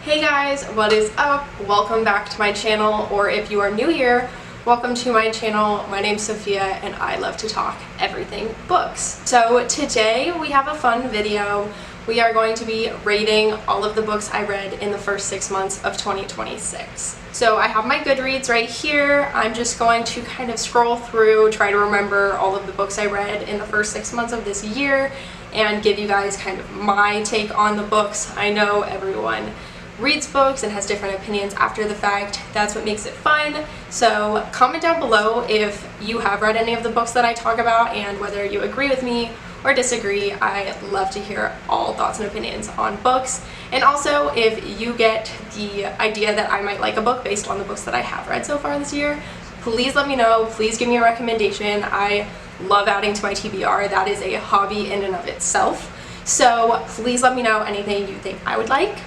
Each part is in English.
Hey guys, what is up? Welcome back to my channel, or if you are new here, welcome to my channel. My name's Sophia and I love to talk everything books. So today we have a fun video. We are going to be rating all of the books I read in the first 6 months of 2026. So I have my Goodreads right here. I'm just going to kind of scroll through, try to remember all of the books I read in the first 6 months of this year and give you guys kind of my take on the books. I know everyone reads books and has different opinions after the fact. That's what makes it fun. So comment down below if you have read any of the books that I talk about and whether you agree with me or disagree. I love to hear all thoughts and opinions on books. And also, if you get the idea that I might like a book based on the books that I have read so far this year, please let me know. Please give me a recommendation. I love adding to my TBR. That is a hobby in and of itself. So please let me know anything you think I would like.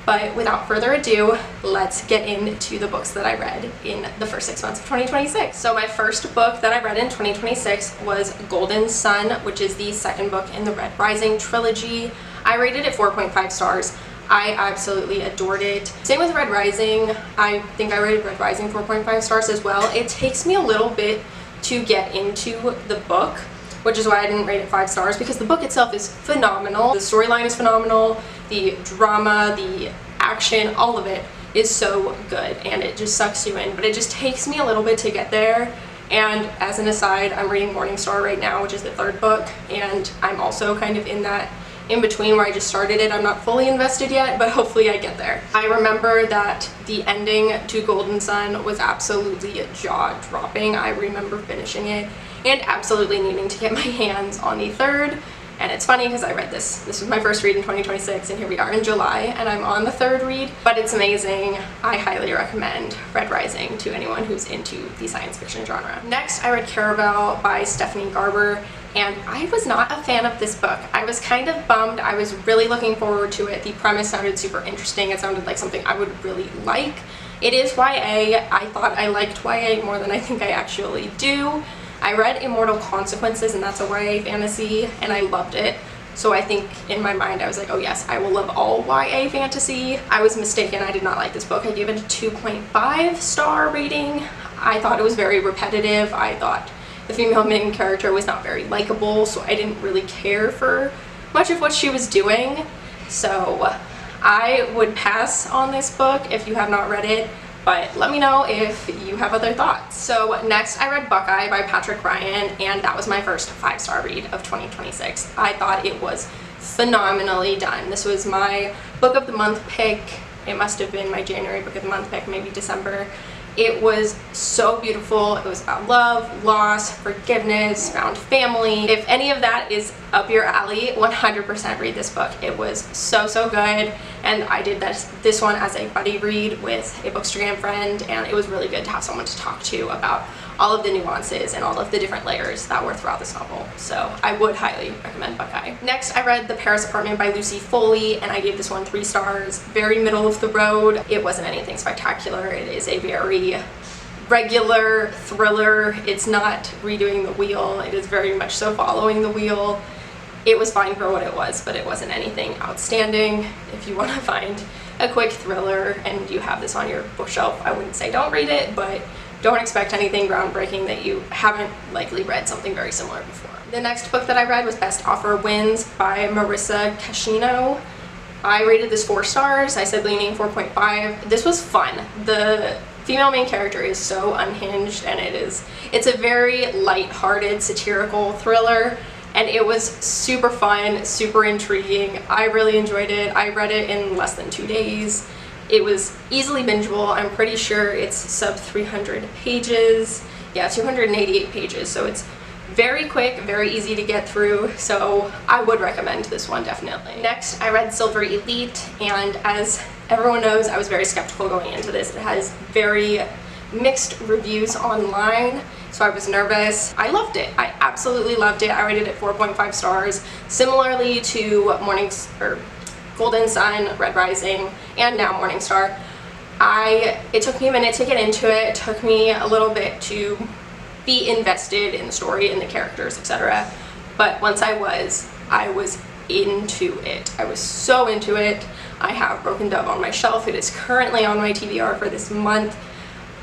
But without further ado, let's get into the books that I read in the first 6 months of 2026. So my first book that I read in 2026 was Golden Sun, which is the second book in the Red Rising trilogy. I rated it 4.5 stars. I absolutely adored it. Same with Red Rising. I think I rated Red Rising 4.5 stars as well. It takes me a little bit to get into the book, which is why I didn't rate it 5 stars, because the book itself is phenomenal. The storyline is phenomenal. The drama, the action, all of it is so good and it just sucks you in, but it just takes me a little bit to get there. And as an aside, I'm reading Morningstar right now, which is the third book, and I'm also kind of in that in between where I just started it. I'm not fully invested yet, but hopefully I get there. I remember that the ending to Golden Sun was absolutely jaw-dropping. I remember finishing it and absolutely needing to get my hands on the third. And it's funny because I read this was my first read in 2026, and here we are in July and I'm on the third read, but it's amazing. I highly recommend Red Rising to anyone who's into the science fiction genre. Next, I read Caraval by Stephanie Garber, and I was not a fan of this book. I was kind of bummed. I was really looking forward to it. The premise sounded super interesting. It sounded like something I would really like. It is YA. I thought I liked YA more than I think I actually do. I read Immortal Consequences, and that's a YA fantasy, and I loved it. So I think in my mind I was like, oh yes, I will love all YA fantasy. I was mistaken. I did not like this book. I gave it a 2.5 star rating. I thought it was very repetitive. I thought the female main character was not very likable, so I didn't really care for much of what she was doing. So I would pass on this book if you have not read it, but let me know if you have other thoughts. So next I read Buckeye by Patrick Ryan, and that was my first 5-star read of 2026. I thought it was phenomenally done. This was my book of the month pick. It must have been my January book of the month pick, maybe December. It was so beautiful. It was about love, loss, forgiveness, found family. If any of that is up your alley, 100% read this book. It was so good, and I did this one as a buddy read with a Bookstagram friend, and it was really good to have someone to talk to about all of the nuances and all of the different layers that were throughout this novel. So I would highly recommend Buckeye. Next, I read The Paris Apartment by Lucy Foley, and I gave this one 3 stars. Very middle of the road. It wasn't anything spectacular. It is a very regular thriller. It's not redoing the wheel. It is very much so following the wheel. It was fine for what it was, but it wasn't anything outstanding. If you want to find a quick thriller and you have this on your bookshelf, I wouldn't say don't read it, but don't expect anything groundbreaking that you haven't likely read something very similar before. The next book that I read was Best Offer Wins by Marissa Cascino. I rated this 4 stars. I said leaning 4.5. This was fun. The female main character is so unhinged, and it's a very light-hearted satirical thriller, and it was super fun, super intriguing. I really enjoyed it. I read it in less than 2 days. It was easily bingeable. I'm pretty sure it's sub 300 pages. Yeah, 288 pages, so it's very quick, very easy to get through, so I would recommend this one definitely. Next, I read Silver Elite, and as everyone knows, I was very skeptical going into this. It has very mixed reviews online, so I was nervous. I loved it. I absolutely loved it. I rated it 4.5 stars, similarly to Golden Sun, Red Rising, and now Morningstar. It took me a minute to get into it. It took me a little bit to be invested in the story and the characters, etc. But once I was into it. I was so into it. I have Broken Dove on my shelf. It is currently on my TBR for this month.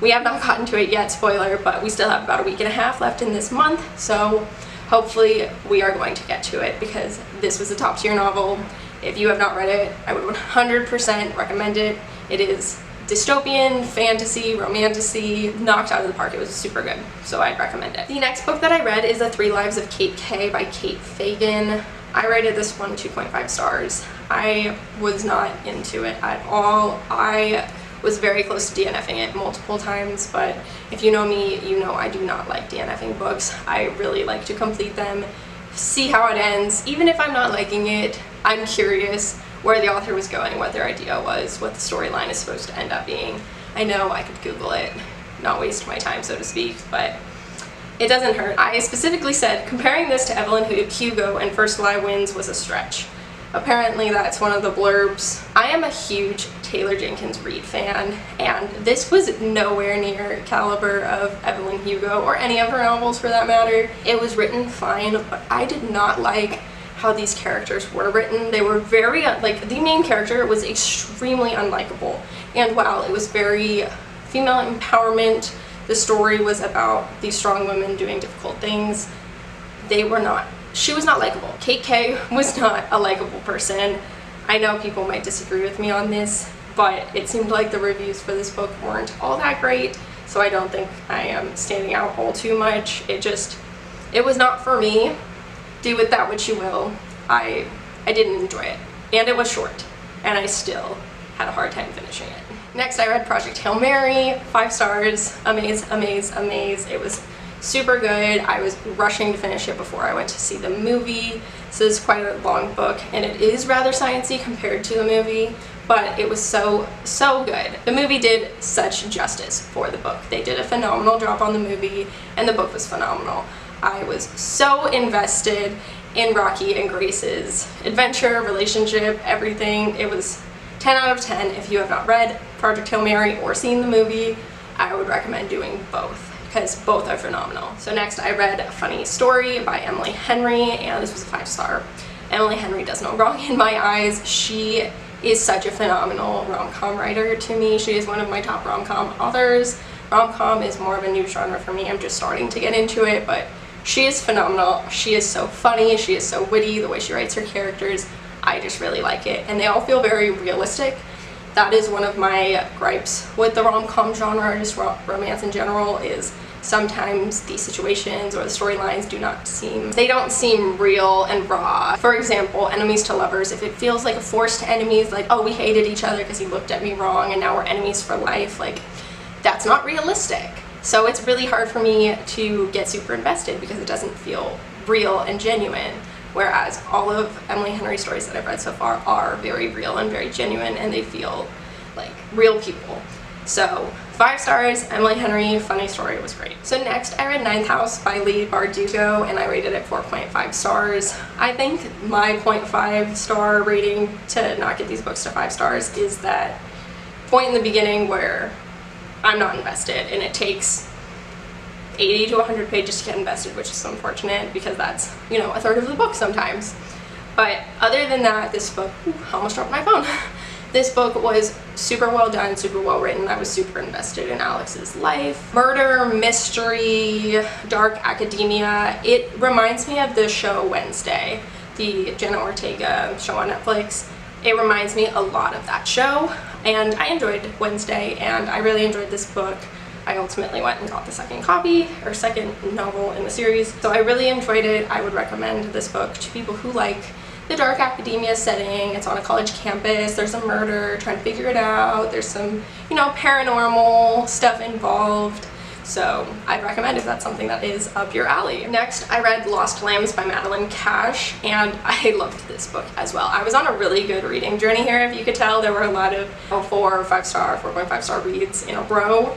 We have not gotten to it yet, spoiler, but we still have about a week and a half left in this month, so hopefully we are going to get to it because this was a top tier novel. If you have not read it, I would 100% recommend it. It is dystopian, fantasy, romantasy, knocked out of the park. It was super good, so I'd recommend it. The next book that I read is The 3 Lives of Kate K by Kate Fagan. I rated this one 2.5 stars. I was not into it at all. I was very close to DNFing it multiple times, but if you know me, you know I do not like DNFing books. I really like to complete them, see how it ends. Even if I'm not liking it, I'm curious where the author was going, what their idea was, what the storyline is supposed to end up being. I know I could Google it, not waste my time, so to speak, but it doesn't hurt. I specifically said comparing this to Evelyn Hugo and First Lie Wins was a stretch. Apparently that's one of the blurbs. I am a huge Taylor Jenkins Reid fan, and this was nowhere near caliber of Evelyn Hugo or any of her novels for that matter. It was written fine, but I did not like how these characters were written. They were very, like, the main character was extremely unlikable, and while it was very female empowerment, the story was about these strong women doing difficult things, she was not likable. Kate K was not a likable person. I know people might disagree with me on this, but it seemed like the reviews for this book weren't all that great, so I don't think I am standing out all too much. It was not for me. Do with that what you will. I didn't enjoy it, and it was short, and I still had a hard time finishing it. Next, I read Project Hail Mary, 5 stars, amaze, amaze, amaze. It was super good. I was rushing to finish it before I went to see the movie. This is quite a long book, and it is rather sciencey compared to the movie, but it was so good. The movie did such justice for the book. They did a phenomenal job on the movie, and the book was phenomenal. I was so invested in Rocky and Grace's adventure, relationship, everything. It was 10 out of 10. If you have not read Project Hail Mary or seen the movie, I would recommend doing both, because both are phenomenal. So next I read A Funny Story by Emily Henry, and this was a 5-star. Emily Henry does no wrong in my eyes. She is such a phenomenal rom-com writer to me. She is one of my top rom-com authors. Rom-com is more of a new genre for me. I'm just starting to get into it, but she is phenomenal. She is so funny, she is so witty, the way she writes her characters, I just really like it. And they all feel very realistic. That is one of my gripes with the rom-com genre, just romance in general, is sometimes the situations or the storylines don't seem real and raw. For example, enemies to lovers, if it feels like a forced enemies, like, oh, we hated each other because he looked at me wrong and now we're enemies for life, like, that's not realistic. So it's really hard for me to get super invested because it doesn't feel real and genuine. Whereas all of Emily Henry's stories that I've read so far are very real and very genuine, and they feel like real people. So 5 stars, Emily Henry, funny story, was great. So next I read Ninth House by Leigh Bardugo, and I rated it 4.5 stars. I think my 0.5 star rating to not get these books to 5 stars is that point in the beginning where I'm not invested, and it takes 80 to 100 pages to get invested, which is unfortunate because that's, you know, a third of the book sometimes. But other than that, this book, I almost dropped my phone. This book was super well done, super well written. I was super invested in Alex's life. Murder, mystery, dark academia. It reminds me of the show Wednesday, the Jenna Ortega show on Netflix. It reminds me a lot of that show, and I enjoyed Wednesday, and I really enjoyed this book. I ultimately went and got the second copy, or second novel in the series, so I really enjoyed it. I would recommend this book to people who like the dark academia setting. It's on a college campus, there's a murder, trying to figure it out, there's some, you know, paranormal stuff involved. So I'd recommend if that's something that is up your alley. Next, I read Lost Lambs by Madeline Cash, and I loved this book as well. I was on a really good reading journey here. If you could tell, there were a lot of 4 or 5 star, 4.5 star reads in a row.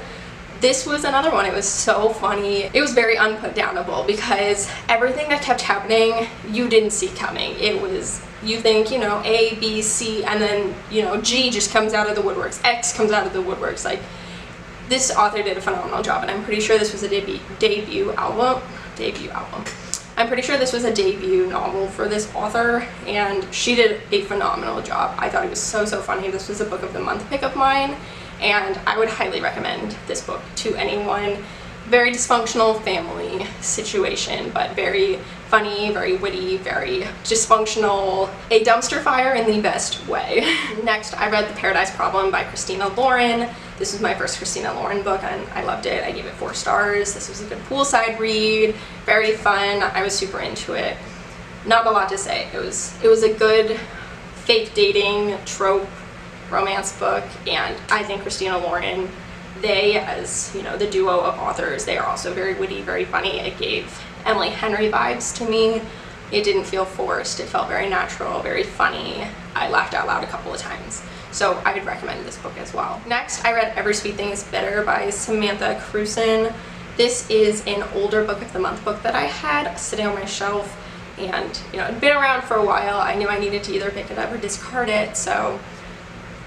This was another one. It was so funny. It was very unputdownable because everything that kept happening, you didn't see coming. It was, you think, you know, A, B, C, and then, you know, G just comes out of the woodworks, X comes out of the woodworks. Like, this author did a phenomenal job, and I'm pretty sure this was a debut album. I'm pretty sure this was a debut novel for this author, and she did a phenomenal job. I thought it was so funny. This was a book of the month pick of mine, and I would highly recommend this book to anyone. Very dysfunctional family situation, but very funny, very witty, very dysfunctional. A dumpster fire in the best way. Next, I read The Paradise Problem by Christina Lauren. This was my first Christina Lauren book, and I loved it. I gave it 4 stars. This was a good poolside read, very fun. I was super into it. Not a lot to say. It was a good fake dating trope romance book, and I think Christina Lauren, they, as you know, the duo of authors, they are also very witty, very funny. It gave Emily Henry vibes to me. It didn't feel forced. It felt very natural, very funny. I laughed out loud a couple of times. So I would recommend this book as well. Next, I read Every Sweet Thing is Bitter by Samantha Cruzen. This is an older book of the month book that I had sitting on my shelf, and you know, it'd been around for a while. I knew I needed to either pick it up or discard it, so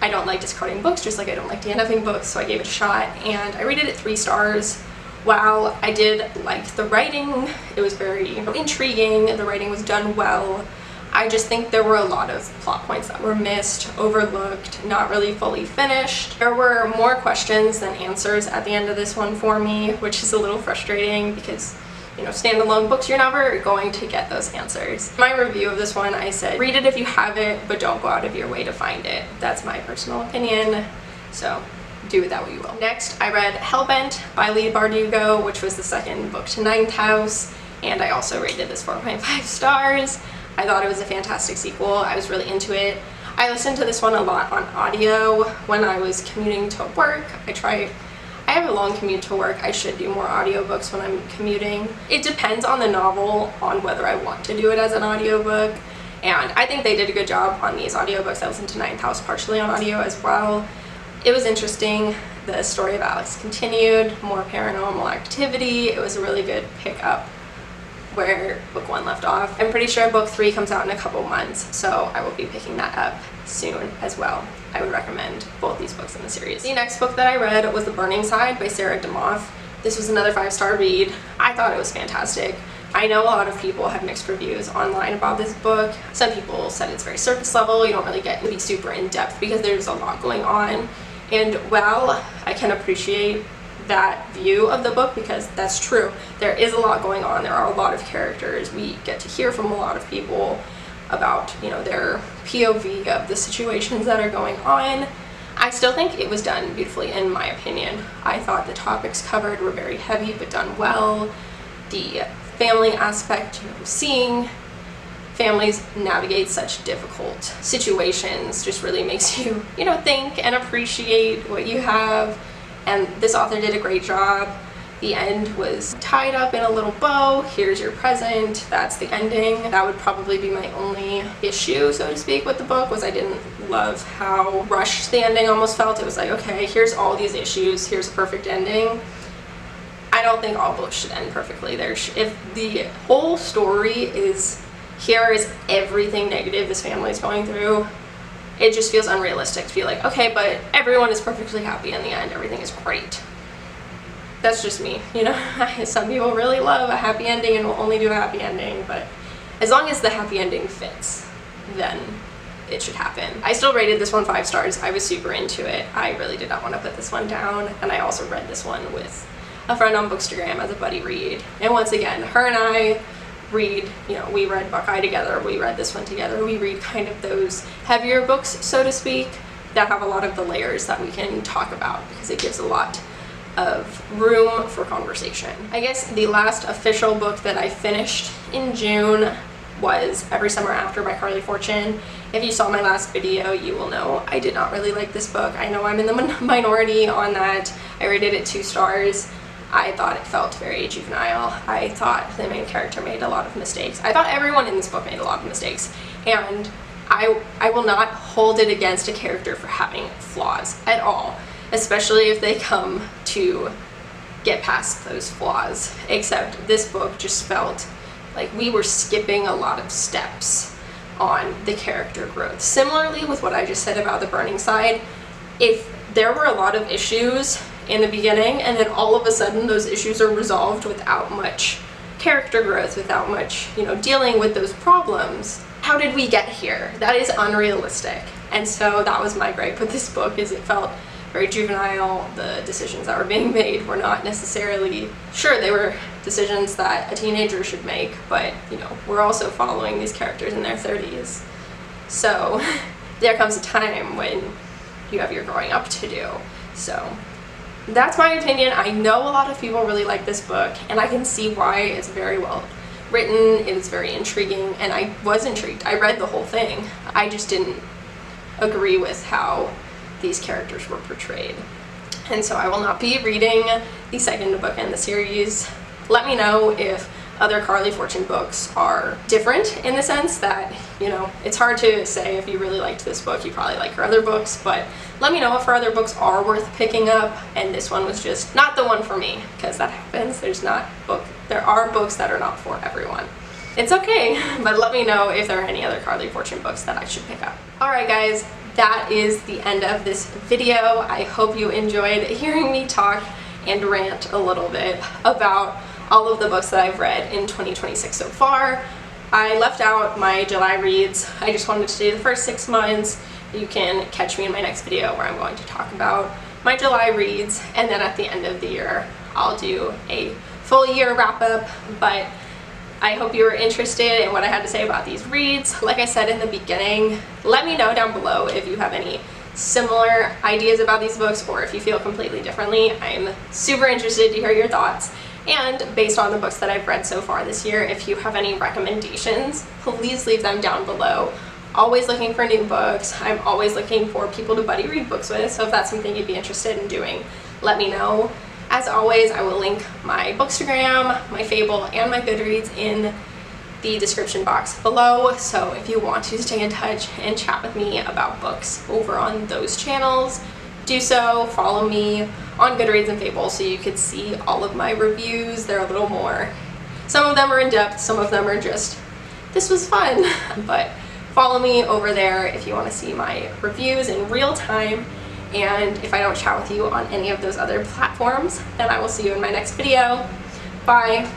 I don't like discarding books, just like I don't like DNFing books, so I gave it a shot, and I rated it 3 stars. While I did like the writing, it was very intriguing, the writing was done well, I just think there were a lot of plot points that were missed, overlooked, not really fully finished. There were more questions than answers at the end of this one for me, which is a little frustrating because, you know, standalone books, you're never going to get those answers. My review of this one, I said, read it if you have it, but don't go out of your way to find it. That's my personal opinion, so do with that what you will. Next, I read Hellbent by Leigh Bardugo, which was the second book to Ninth House, and I also rated this 4.5 stars. I thought it was a fantastic sequel. I was really into it. I listened to this one a lot on audio when I was commuting to work. I have a long commute to work. I should do more audiobooks when I'm commuting. It depends on the novel on whether I want to do it as an audiobook, and I think they did a good job on these audiobooks. I listened to Ninth House partially on audio as well. It was interesting. The story of Alex continued, more paranormal activity. It was a really good pickup where book 1 left off. I'm pretty sure book 3 comes out in a couple months, so I will be picking that up soon as well. I would recommend both these books in the series. The next book that I read was The Burning Side by Sarah DeMoff. This was another 5-star read. I thought it was fantastic. I know a lot of people have mixed reviews online about this book. Some people said it's very surface level, you don't really get to be super in depth because there's a lot going on. And while I can appreciate that view of the book, because that's true, there is a lot going on, there are a lot of characters, we get to hear from a lot of people about, you know, their POV of the situations that are going on, I still think it was done beautifully in my opinion. I thought the topics covered were very heavy but done well. The family aspect, you know, seeing families navigate such difficult situations just really makes you, you know, think and appreciate what you have. And this author did a great job. The end was tied up in a little bow. Here's your present. That's the ending. That would probably be my only issue, so to speak, with the book, was I didn't love how rushed the ending almost felt. It was like, okay, here's all these issues. Here's a perfect ending. I don't think all books should end perfectly. If the whole story is, here is everything negative this family is going through, it just feels unrealistic to be like, okay, but everyone is perfectly happy in the end, everything is great. That's just me, you know. Some people really love a happy ending and will only do a happy ending, but as long as the happy ending fits, then it should happen. I still rated this one 5 stars. I was super into it. I really did not want to put this one down, and I also read this one with a friend on Bookstagram as a buddy read. And once again, her and I read, you know, we read Buckeye together, we read this one together, we read kind of those heavier books, so to speak, that have a lot of the layers that we can talk about, because it gives a lot of room for conversation. I guess the last official book that I finished in June was Every Summer After by Carly Fortune. If you saw my last video, you will know I did not really like this book. I know I'm in the minority on that. I rated it 2 stars. I thought it felt very juvenile. I thought the main character made a lot of mistakes. I thought everyone in this book made a lot of mistakes, and I will not hold it against a character for having flaws at all, especially if they come to get past those flaws. Except this book just felt like we were skipping a lot of steps on the character growth. Similarly with what I just said about The Burning Side, if there were a lot of issues in the beginning and then all of a sudden those issues are resolved without much character growth, without much, dealing with those problems. How did we get here? That is unrealistic. And so that was my gripe with this book, is it felt very juvenile. The decisions that were being made were not necessarily, sure, they were decisions that a teenager should make, but we're also following these characters in their 30s. So there comes a time when you have your growing up to do. So that's my opinion. I know a lot of people really like this book, and I can see why. It's very well written, it is very intriguing, and I was intrigued. I read the whole thing. I just didn't agree with how these characters were portrayed. And so I will not be reading the second book in the series. Let me know if other Carly Fortune books are different, in the sense that, it's hard to say if you really liked this book, you probably like her other books, but let me know if her other books are worth picking up and this one was just not the one for me, because that happens. There are books that are not for everyone. It's okay, but let me know if there are any other Carly Fortune books that I should pick up. Alright guys, that is the end of this video. I hope you enjoyed hearing me talk and rant a little bit about all of the books that I've read in 2026 so far. I left out my July reads. I just wanted to do the first 6 months. You can catch me in my next video where I'm going to talk about my July reads, and then at the end of the year I'll do a full year wrap up. But I hope you were interested in what I had to say about these reads. Like I said in the beginning, let me know down below if you have any similar ideas about these books, or if you feel completely differently. I'm super interested to hear your thoughts. And based on the books that I've read so far this year, if you have any recommendations, please leave them down below. Always looking for new books. I'm always looking for people to buddy read books with, so if that's something you'd be interested in doing, let me know. As always, I will link my Bookstagram, my Fable, and my Goodreads in the description box below, so if you want to stay in touch and chat with me about books over on those channels, do so. Follow me on Goodreads and Fable so you could see all of my reviews. They're a little more, some of them are in depth, some of them are just, this was fun. But follow me over there if you want to see my reviews in real time. And if I don't chat with you on any of those other platforms, then I will see you in my next video. Bye!